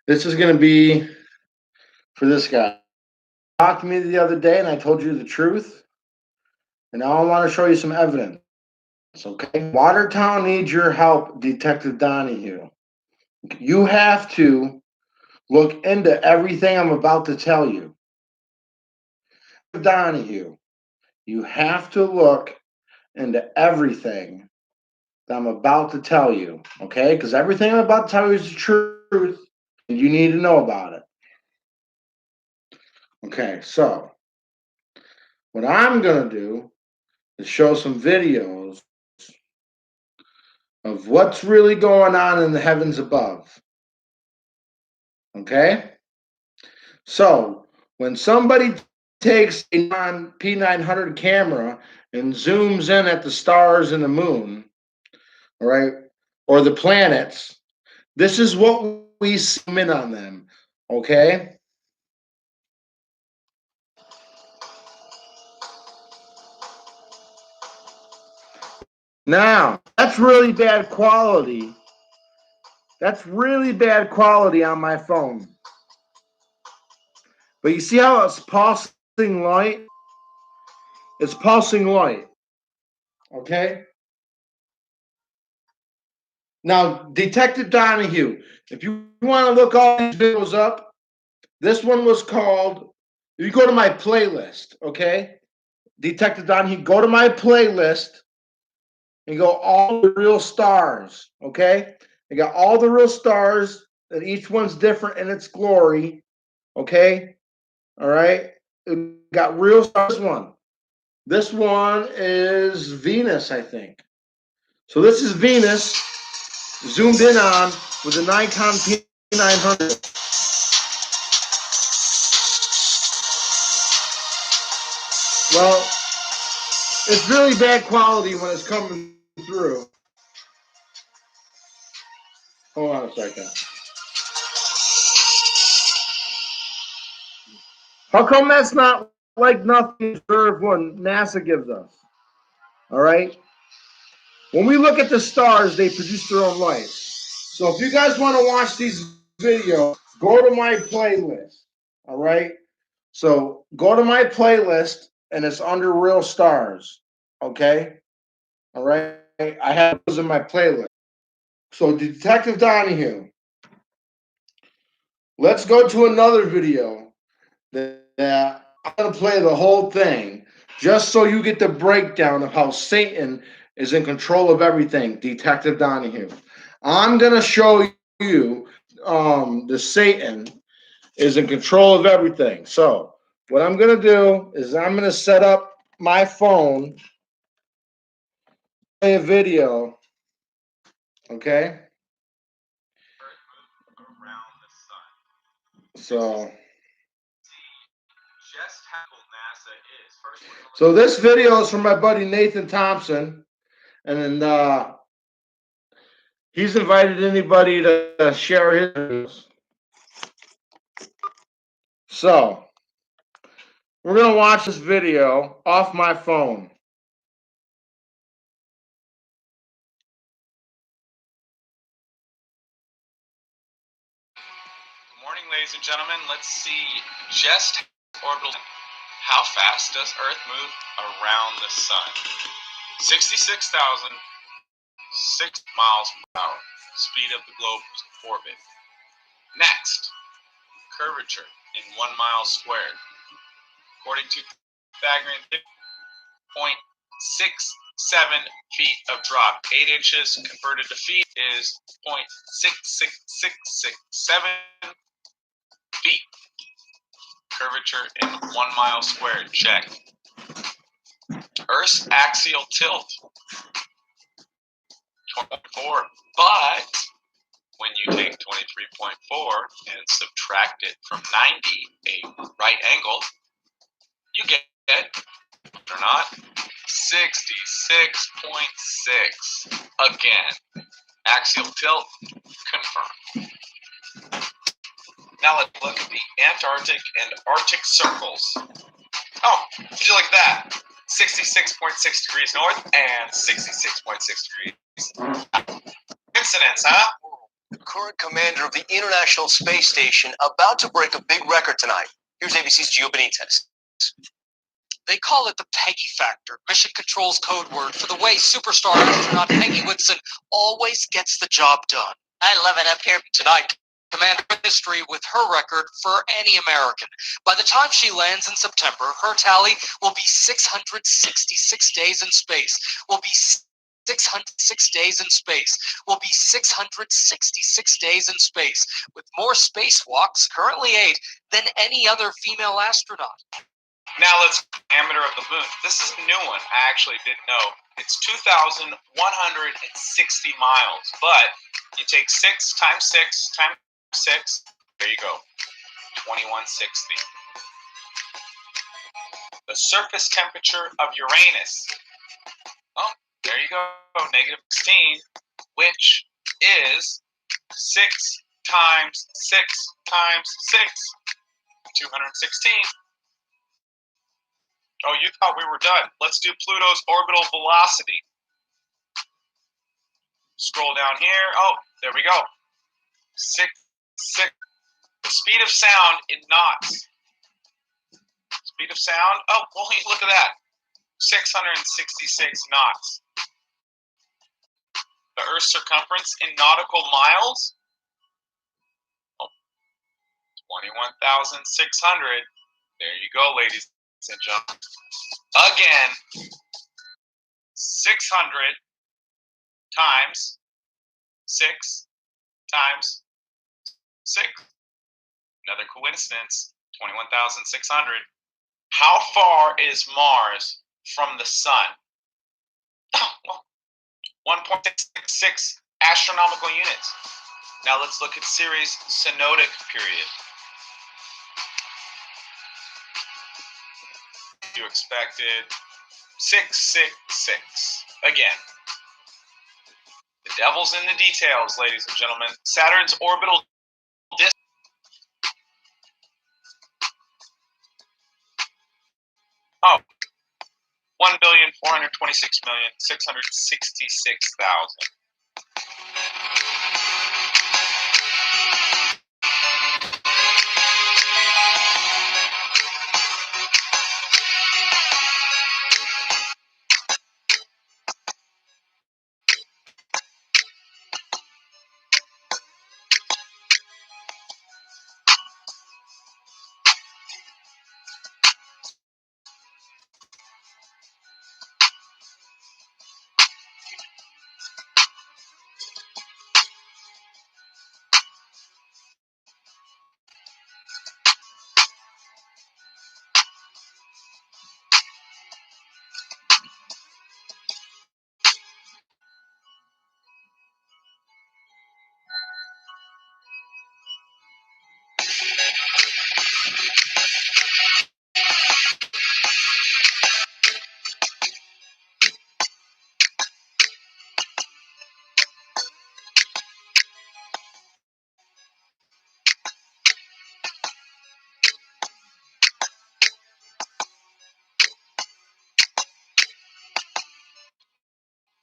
This is going to be for this guy. Talked to me the other day, and I told you the truth. And now I want to show you some evidence. Okay, Watertown needs your help, Detective Donoghue. You have to look into everything I'm about to tell you. Donoghue, you have to look into everything that I'm about to tell you, okay? Because everything I'm about to tell you is the truth, and you need to know about it. Okay, so what I'm going to do is show some videos of what's really going on in the heavens above, okay? So when somebody takes a P900 camera and zooms in at the stars and the moon, all right, or the planets, this is what we zoom in on them, okay? Now, that's really bad quality. That's really bad quality on my phone. But you see how it's pulsing light? It's pulsing light, okay? Now, Detective Donoghue, if you want to look all these videos up, this one was called, you go to my playlist, okay? Detective Donoghue, go to my playlist and go all the real stars, okay? You got all the real stars, and each one's different in its glory, okay? All right? It got real stars. This one is Venus, I think. So this is Venus zoomed in on with a Nikon P900. Well, it's really bad quality when it's coming through. Hold on a second. How come that's not like nothing observed when NASA gives us? All right? When we look at the stars, they produce their own light. So if you guys want to watch these videos, go to my playlist. All right? So go to my playlist, and it's under Real Stars. Okay? All right? I have those in my playlist. So Detective Donoghue, let's go to another video that I'm going to play the whole thing just so you get the breakdown of how Satan is in control of everything, Detective Donoghue. I'm going to show you the Satan is in control of everything. So what I'm going to do is I'm going to set up my phone, play a video, okay? So this video is from my buddy Nathan Thompson, and then he's invited anybody to share his videos. So we're gonna watch this video off my phone. Good morning, ladies and gentlemen. Let's see just orbital. How fast does Earth move around the sun? 66,006 miles per hour, speed of the globe's orbit. Next, curvature in 1 mile squared. According to Pythagorean theorem, 0.67 feet of drop. 8 inches converted to feet is 0.66667 feet. Curvature in 1 mile squared. Check. Earth's axial tilt, 24. But when you take 23.4 and subtract it from 90, a right angle, you get, or not, 66.6. Again, axial tilt confirmed. Now let's look at the Antarctic and Arctic circles. Oh, did you like that? 66.6 degrees north and 66.6 degrees. Coincidence, huh? The current commander of the International Space Station, about to break a big record tonight. Here's ABC's Gio Benitez. They call it the Peggy factor, Mission Control's code word for the way superstar astronaut Peggy Whitson always gets the job done. I love it up here. Tonight, Commander history with her record for any American. By the time she lands in September, her tally will be 666 days in space. Will be 606 days in space. Will be 666 days in space, with more spacewalks, currently 8, than any other female astronaut. Now let's diameter of the moon. This is a new one. I actually didn't know. It's 2,160 miles, but you take 6 times 6 times 6. There you go. 2160. The surface temperature of Uranus. Oh, there you go. -16, which is 6 times 6 times 6. 216. Oh, you thought we were done. Let's do Pluto's orbital velocity. Scroll down here. Oh, there we go. 6. The speed of sound in knots. Speed of sound. Oh, well, look at that. 666 knots. The Earth's circumference in nautical miles. Oh, 21,600. There you go, ladies and gentlemen. Again, 600 times 6 times 6. Another coincidence, 21,600. How far is Mars from the sun? 1.66 astronomical units. Now let's look at Ceres' synodic period. You expected 666. Again, the devil's in the details, ladies and gentlemen. Saturn's orbital distance. Oh, 1,426,666,000.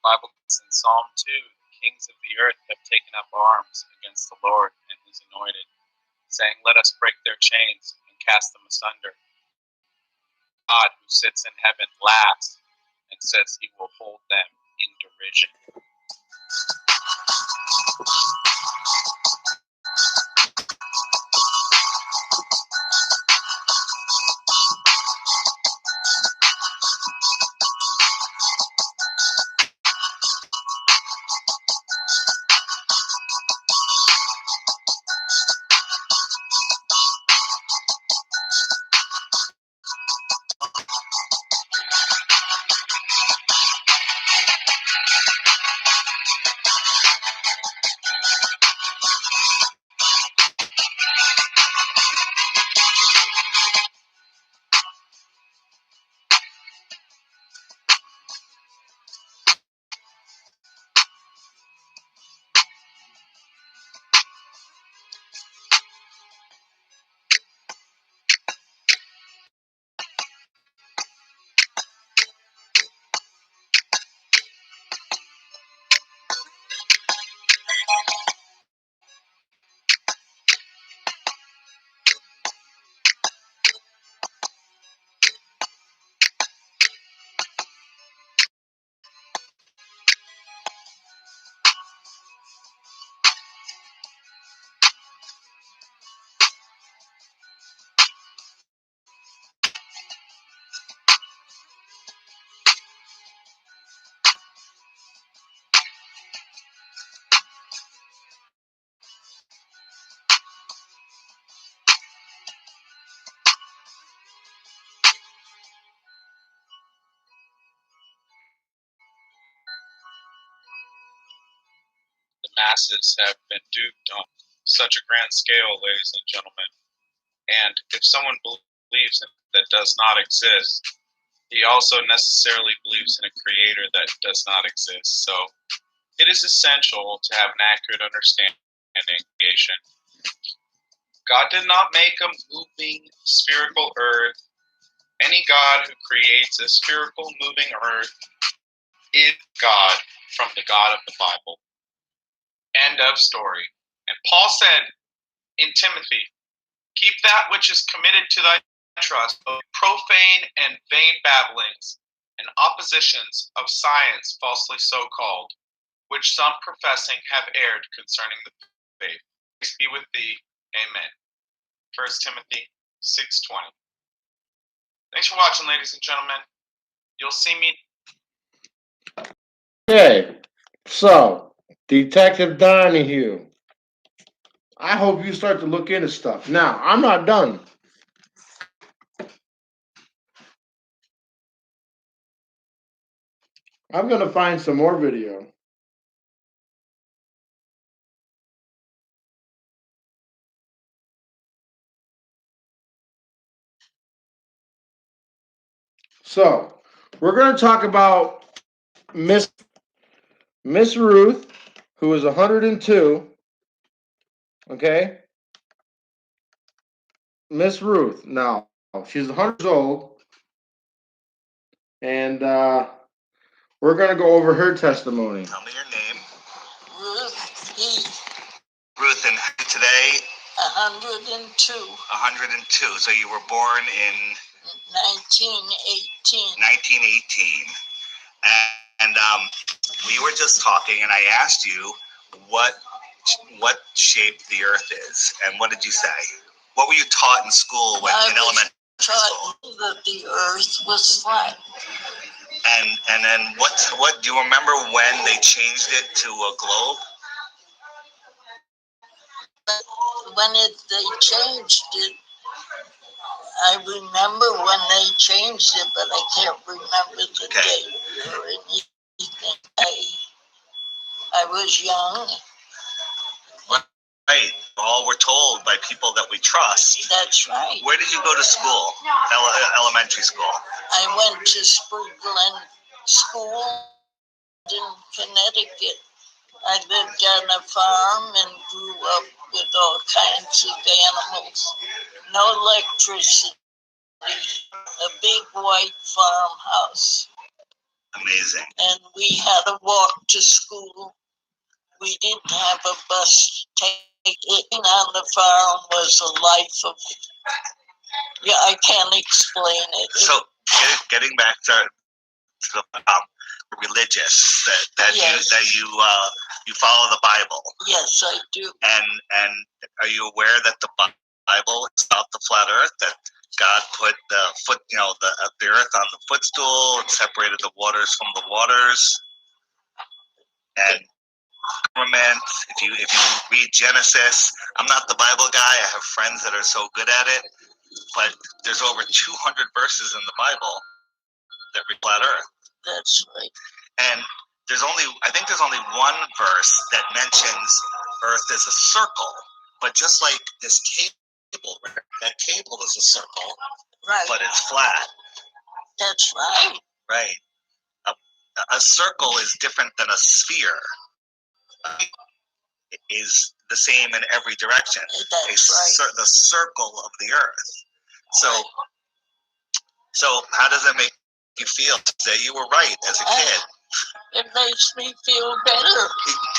Bible in Psalm 2, the kings of the earth have taken up arms against the Lord and his anointed, saying, let us break their chains and cast them asunder. God, who sits in heaven, laughs and says he will hold them in derision. masses have been duped on such a grand scale, ladies and gentlemen. And if someone believes in that does not exist, he also necessarily believes in a creator that does not exist. So it is essential to have an accurate understanding of creation. God did not make a moving spherical earth. Any God who creates a spherical moving earth is God from the God of the Bible. End of story. And Paul said in Timothy, keep that which is committed to thy trust, of profane and vain babblings and oppositions of science falsely so called, which some professing have erred concerning the faith. Peace be with thee. Amen. 1 Timothy 6:20. Thanks for watching, ladies and gentlemen. You'll see me. Okay, so Detective Donoghue. I hope you start to look into stuff. Now, I'm not done. I'm going to find some more video. So, we're going to talk about Miss Ruth, who is 102. Okay? Miss Ruth. Now, she's 100 years old. And we're going to go over her testimony. Tell me your name. Ruth E. Ruth, and today? 102. 102. So you were born in 1918. 1918. And we were just talking, and I asked you what shape the Earth is, and what did you say? What were you taught in school in elementary school? I was taught that the Earth was flat. And then what do you remember when they changed it to a globe? When they changed it, I remember when they changed it, but I can't remember the date or anything. I was young. Right. All were told by people that we trust. That's right. Where did you go to school? Elementary school. I went to Spring Glen School in Connecticut. I lived on a farm and grew up with all kinds of animals. No electricity. A big white farmhouse. Amazing. And we had to walk to school. We didn't have a bus to take. Living on the farm was a life of, I can't explain it. So getting back to the religious, that Yes. you follow the Bible. Yes, I do. And are you aware that the Bible is about the flat Earth? That God put the Earth on the footstool and separated the waters from the waters. And government, if you read Genesis, I'm not the Bible guy. I have friends that are so good at it, but there's over 200 verses in the Bible that read flat Earth. That's right. And I think there's only one verse that mentions Earth as a circle, but just like this table, that table is a circle, Right. but it's flat. That's right. Right. A circle is different than a sphere. It is the same in every direction. That's right. The circle of the Earth. So how does that make you feel to say you were right as a kid? It makes me feel better.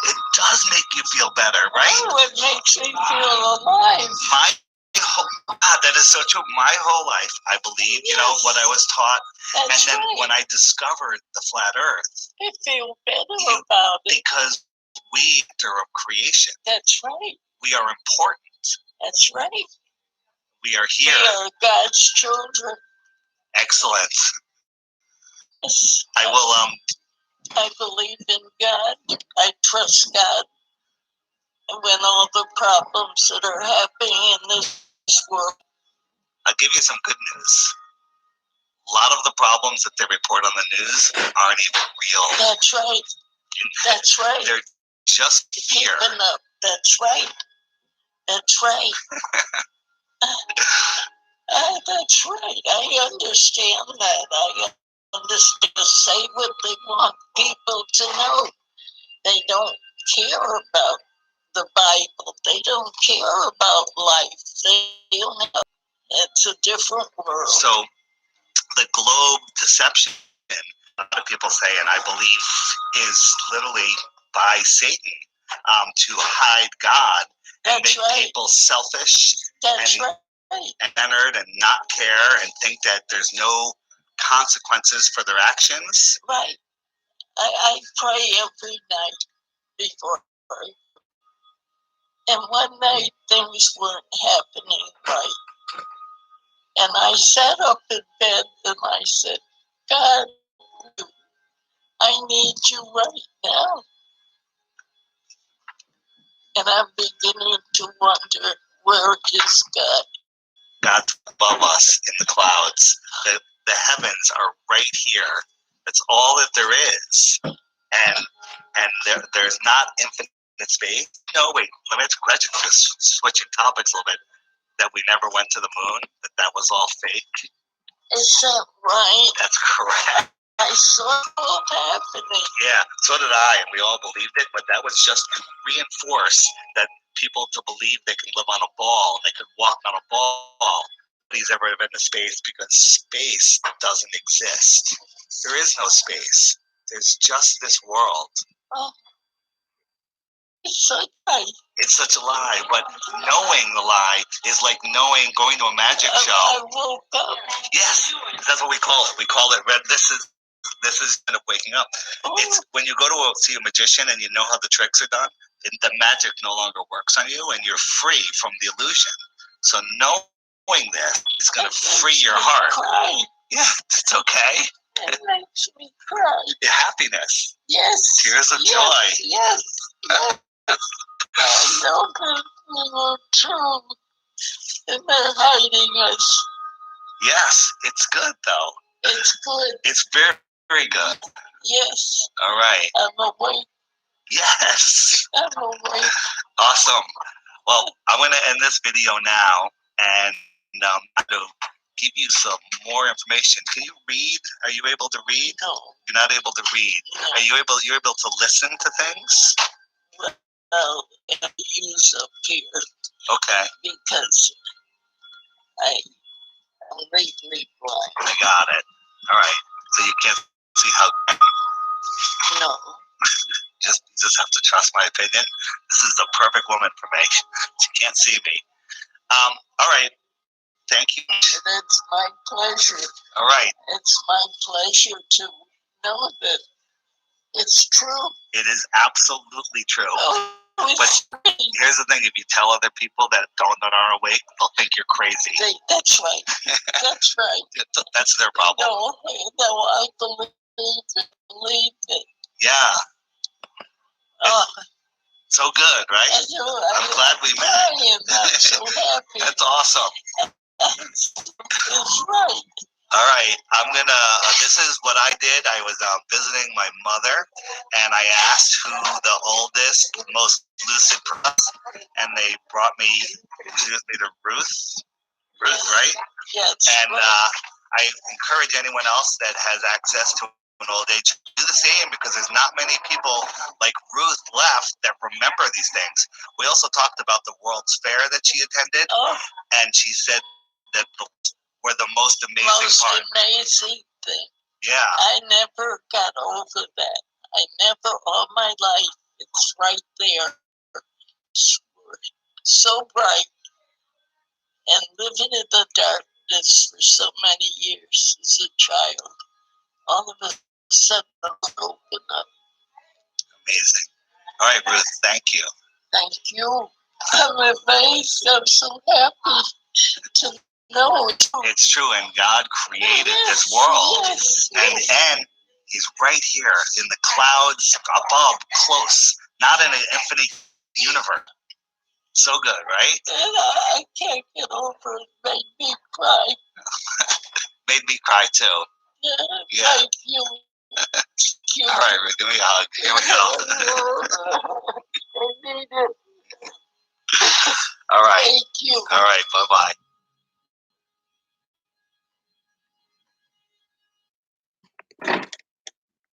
It does make you feel better, right? Oh, it makes me feel alive. That is so true. My whole life, I believe, what I was taught. That's and then right. when I discovered the flat Earth, I feel better about it. Because we are of creation. That's right. We are important. That's right. We are here. We are God's children. Excellent. Yes. I believe in God. I trust God. And when all the problems that are happening in this world. I'll give you some good news. A lot of the problems that they report on the news aren't even real. That's right. That's right. They're just here. keeping up. That's right. That's right. That's right. I understand that. I understand to say what they want people to know. They don't care about the Bible. They don't care about life. They don't have, it's a different world. So the globe deception, a lot of people say, and I believe, is literally by Satan to hide God and That's make right. people selfish That's and right. centered and not care and think that there's no consequences for their actions. Right. I pray every night before I pray. And one night things weren't happening right. And I sat up in bed and I said, God, I need you right now. And I'm beginning to wonder, where is God? God's above us in the clouds. The heavens are right here. That's all that there is. And there's not infinite space. No, wait, let me ask you a question, just switching topics a little bit. That we never went to the moon, that was all fake. Is that right? That's correct. I saw it happening. Yeah, so did I, and we all believed it, but that was just to reinforce that people to believe they can live on a ball, they could walk on a ball. Nobody's ever been to space because space doesn't exist. There is no space. There's just this world. Oh, it's so right. It's such a lie, but knowing the lie is like going to a magic show. I woke up. Yes, that's what we call it. We call it red. This is kind of waking up. Oh, It's when you go to see a magician and you know how the tricks are done, the magic no longer works on you and you're free from the illusion. So knowing this is going to free your heart. Cry. Yeah, it's okay. It makes me cry. Happiness. Yes. Tears of yes, joy. Yes. Yes. I know that we were true. And they're hiding us. Yes, it's good though. It's good. It's very, very good. Yes. All right. I'm awake. Yes. I'm awake. Awesome. Well, I'm going to end this video now, and I'm going to give you some more information. Can you read? Are you able to read? No. You're not able to read. No. Are you able? You're able to listen to things? Well, I use up here Okay. because I'm legally blind. I got it. All right. So you can't see how. No. Just have to trust my opinion. This is the perfect woman for me. She can't see me. All right. Thank you. And it's my pleasure. All right. It's my pleasure to know that it's true. It is absolutely true. Oh, it's free. Here's the thing: if you tell other people that aren't awake, they'll think you're crazy. That's right. That's right. That's their problem. No, I believe it. Yeah. Oh, So good, right? I'm glad we met. I'm so happy. That's awesome. It's right. All right, I'm gonna. This is what I did. I was visiting my mother, and I asked who the oldest, most lucid person was, and they introduced me to Ruth. Ruth, right? Yes. And I encourage anyone else that has access to an old age to do the same, because there's not many people like Ruth left that remember these things. We also talked about the World's Fair that she attended, and she said that were the most amazing part. Amazing thing. Yeah. I never got over that. I never, all my life, it's right there. It's so bright. And living in the darkness for so many years as a child, all of a sudden I open up. Amazing. All right, Ruth, thank you. Thank you. I'm amazed. I'm so happy to know it's true. It's true, and God created this world, Yes, and He's right here in the clouds above, close, not in an infinite universe. So good, right? And I can't get over it. Made me cry. Made me cry too. Yeah, Yeah. thank you. All right, give me a hug. Here we go. I need it. All right. Thank you. All right. Bye-bye.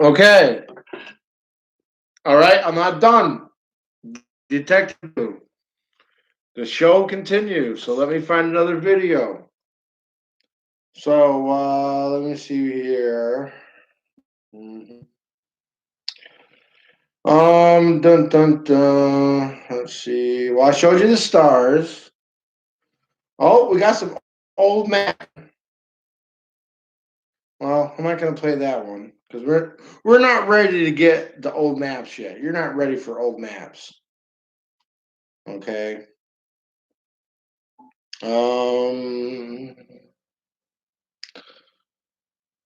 Okay. All right, I'm not done. Detective. The show continues, so let me find another video. So let me see here. Dun dun dun. Let's see. Well, I showed you the stars. Oh, we got some old map. Well, I'm not gonna play that one because we're not ready to get the old maps yet. You're not ready for old maps. Okay. Um.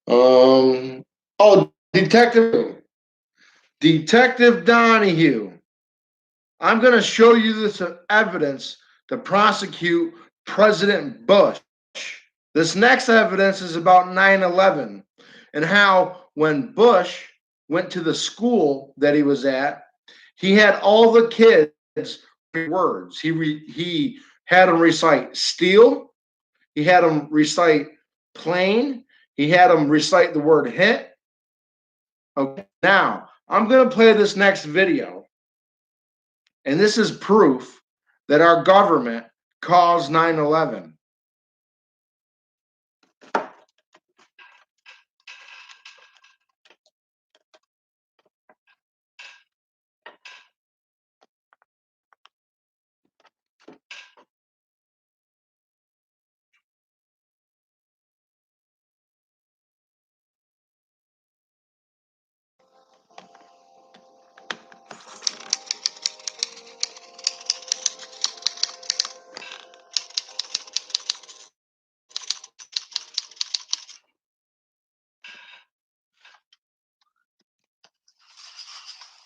Oh, Detective Donoghue. I'm going to show you this evidence to prosecute President Bush. This next evidence is about 9/11 and how when Bush went to the school that he was at, he had all the kids words. He had them recite steal. He had them recite plane. He had them recite the word hit. Okay, now I'm going to play this next video, and this is proof that our government caused 9/11.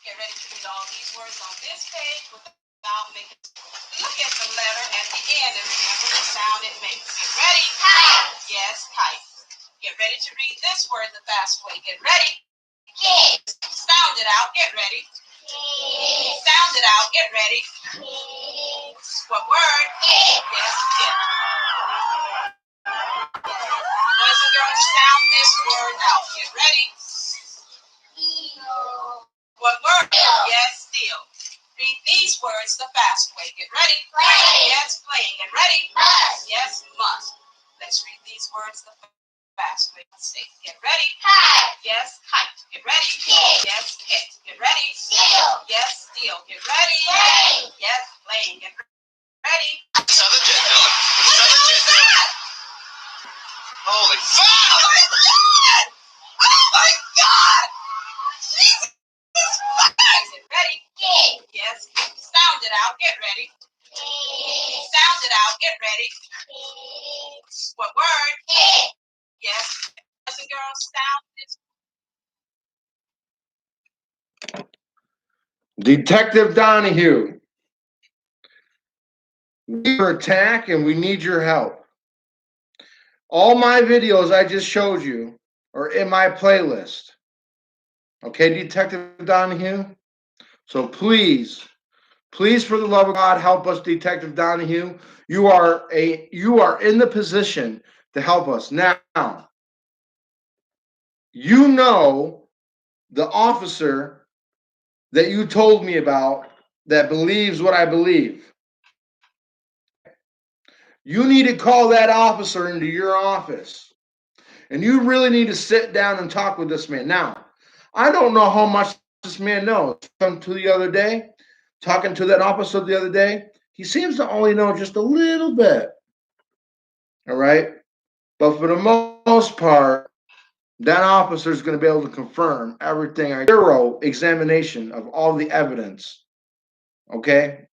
Get ready to read all these words on this page without making. Look at the letter at the end and remember the sound it makes. Get ready. Kite. Yes, kite. Get ready to read this word the fast way. Get ready. Kid. Sound it out. Get ready. Kid. Sound it out. Get ready. Kid. What word? Kid. Yes, kid. Boys and girls, sound this word out. Get ready. What word? Yes, steal. Read these words the fast way. Get ready. Play. Yes, playing. Get ready. Must. Yes, must. Let's read these words the fast way. Say, get ready. Kite. Yes, kite. Get ready. Kit. Yes, kit. Get ready. Steal. Yes, steal. Get ready. Play. Yes, playing. Get ready. Southern Jet Dillon. Southern Jet Dillon. Holy fuck! Oh my God! Oh my God! Jesus Christ! Get ready. Kid. Yes. Sound it out. Get ready. Kid. Sound it out. Get ready. Kid. What word? Kid. Yes. Boys and girls, sound this. Detective Donoghue, we're attacked and we need your help. All my videos I just showed you are in my playlist. Okay, Detective Donoghue? So please, for the love of God, help us, Detective Donoghue. You are in the position to help us. Now, you know the officer that you told me about that believes what I believe. You need to call that officer into your office. And you really need to sit down and talk with this man. Now, I don't know how much this man knows. Talking to that officer the other day, he seems to only know just a little bit. All right? But for the most part, that officer is going to be able to confirm everything. A thorough examination of all the evidence. Okay?